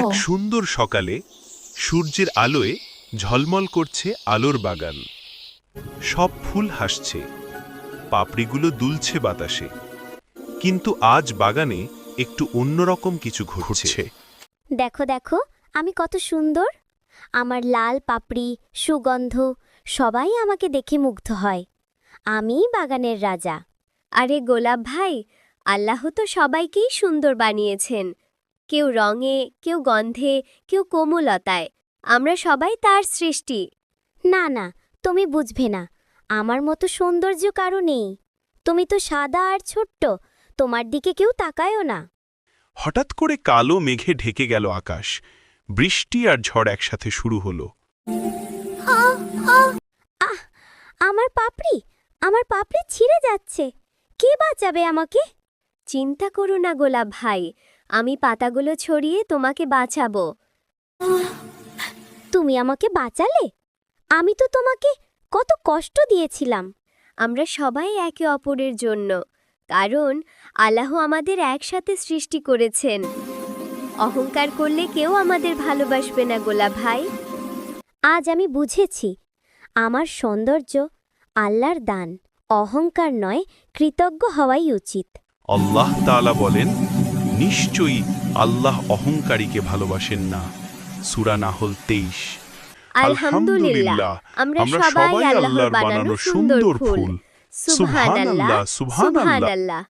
এক সুন্দর সকালে সূর্যের আলোয় ঝলমল করছে আলোর বাগান। সব ফুল হাসছে, পাপড়িগুলো দুলছে বাতাসে। কিন্তু আজ বাগানে একটু অন্যরকম কিছু ঘটছে। দেখো দেখো, আমি কত সুন্দর। আমার লাল পাপড়ি, সুগন্ধ, সবাই আমাকে দেখে মুগ্ধ হয়। আমি বাগানের রাজা। আরে গোলাপ ভাই, আল্লাহ তো সবাইকেই সুন্দর বানিয়েছেন। কেউ রঙে, কেউ গন্ধে, কেউ কোমলতায়। আমরা সবাই তার সৃষ্টি। না না, তুমি বুঝবে না। আমার মতো সৌন্দর্য কারো নেই। তুমি তো সাদা আর ছোট্ট, তোমার দিকে কেউ তাকায়ও না। হঠাৎ করে কালো মেঘে ঢেকে গেল আকাশ। বৃষ্টি আর ঝড় একসাথে শুরু হলো। আমার পাপড়ি, আমার পাপড়ি ছিঁড়ে যাচ্ছে। কে বাঁচাবে আমাকে? চিন্তা করো না গোলাপ ভাই, আমি পাতাগুলো ছড়িয়ে তোমাকে বাঁচাবো। তুমি আমাকে বাঁচালে? আমি তো তোমাকে কত কষ্ট দিয়েছিলাম। আমরা সবাই একে অপরের জন্য, কারণ আল্লাহ আমাদের একসাথে সৃষ্টি করেছেন। অহংকার করলে কেউ আমাদের ভালোবাসবে না গোলাপ ভাই। আজ আমি বুঝেছি, আমার সৌন্দর্য আল্লাহর দান। অহংকার নয়, কৃতজ্ঞ হওয়াই উচিত। আল্লাহ তাআলা বলেন, নিশ্চয়ই আল্লাহ অহংকারীকে ভালোবাসেন না। সূরা নাহল 23। আলহামদুলিল্লাহ, আমরা সবাই আল্লাহর বানানো সুন্দর ফুল। সুবহানাল্লাহ, সুবহানাল্লাহ।